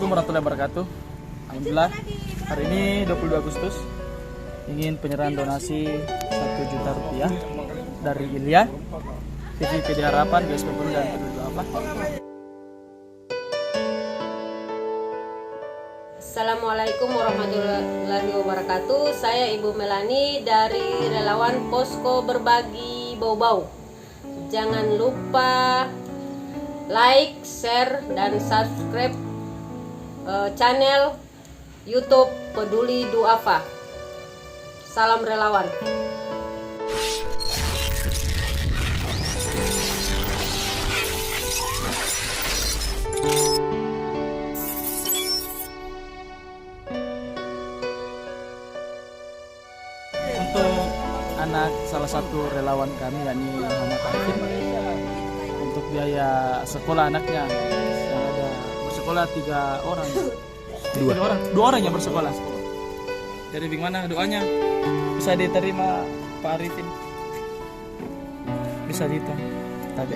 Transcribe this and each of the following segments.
Assalamualaikum warahmatullahi wabarakatuh. Alhamdulillah hari ini 22 Agustus ingin penyerahan donasi 1 juta rupiah dari Ilya, TV Harapan, GSP Peru dan Peduli Duafa. Assalamualaikum warahmatullahi wabarakatuh. Saya Ibu Melani dari relawan Posko Berbagi Bau-Bau. Jangan lupa like, share, dan subscribe channel YouTube Peduli Duafa. Salam relawan. Untuk anak salah satu relawan kami yakni Muhammad Arifin, untuk biaya sekolah anaknya yang ada bersekolah 3 orang. Dua orang yang bersekolah. Jadi bagaimana doanya bisa diterima Pak Arifin? Bisa dihitung tadi.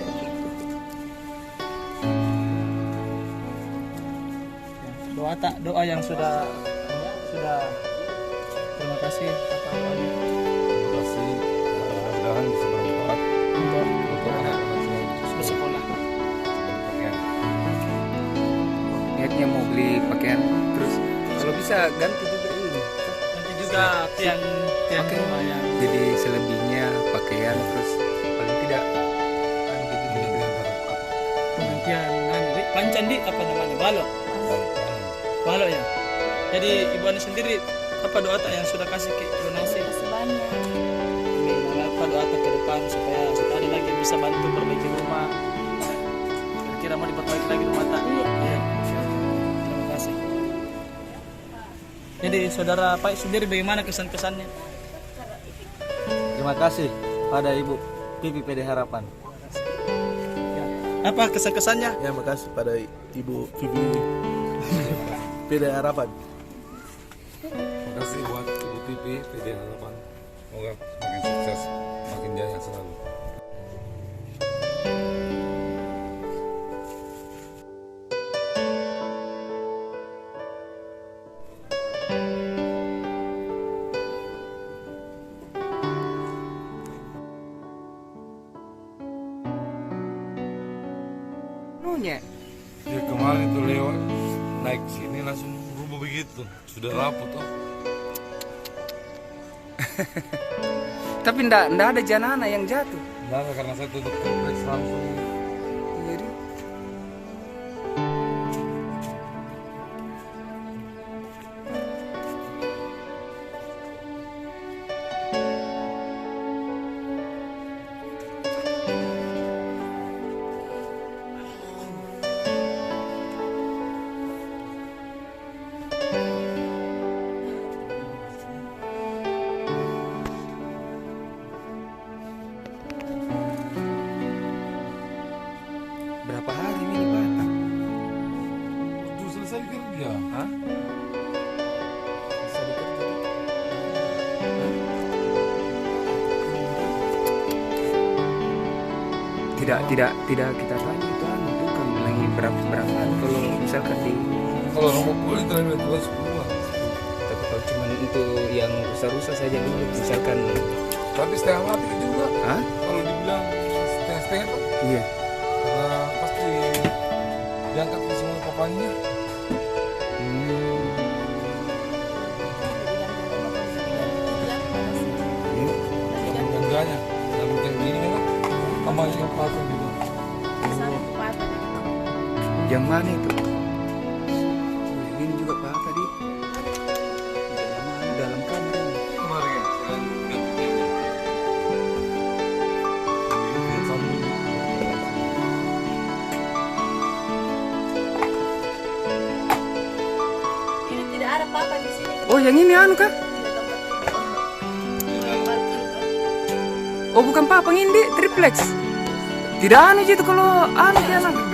Doa yang sudah terima kasih atas doanya. Terima kasih, mudah-mudahan bisa bermanfaat untuk anak-anak semua Bersekolah. pakaian. Niatnya mau beli pakaian, terus kalau bisa ganti juga ini. Nanti juga tiang rumah yang Jadi selebihnya pakaian, terus paling tidak penantian pancan di apa namanya balok ya. Jadi Ibu Ani sendiri apa doa yang sudah kasih ke donasi? Banyak. Amin. Apa doa ke depan supaya ada lagi yang bisa bantu perbaiki rumah? Kira-kira mau diperbaiki lagi rumah tak? Iya. Terima kasih. Jadi saudara Pak sendiri bagaimana kesan-kesannya? Terima kasih pada Ibu PD Harapan. Ya. Apa kesan-kesannya? Ya, makasih pada Ibu PD Harapan. Terima kasih buat Ibu TV PD Harapan. Semoga makin sukses, makin jaya selalu. nunya. Ya kemarin itu lewat naik sini langsung berubah begitu, sudah rapuh toh. Tapi ndak ada janana yang jatuh. Nah, karena saya tutup kompleks langsung. Jadi berapa hari ini Pak? Waktu selesai kerja. Hah? Bisa dikerja. Tidak kita tanya itu bukan lagi berapa kalau misalkan di Kalau nomor kulit itu lebih tua 10. tapi kalau cuma untuk yang rusak-rusak saja dulu misalkan. Tapi setengah mati juga. Hah? Kalau dibilang setengah-setengah tuh, Iya. karena pasti diangkat ke semua papannya. Enggaknya, dalam yang gini kan, tambahnya patah juga. Yang mana itu? Ini juga Pak tadi. Dalam kamar ini. Kemarin ya, Ini tidak ada apa-apa di sini. Oh, yang ini anu kah? Oh, bukan papang ini triplex. Tidak anu gitu kalau anu dia anak.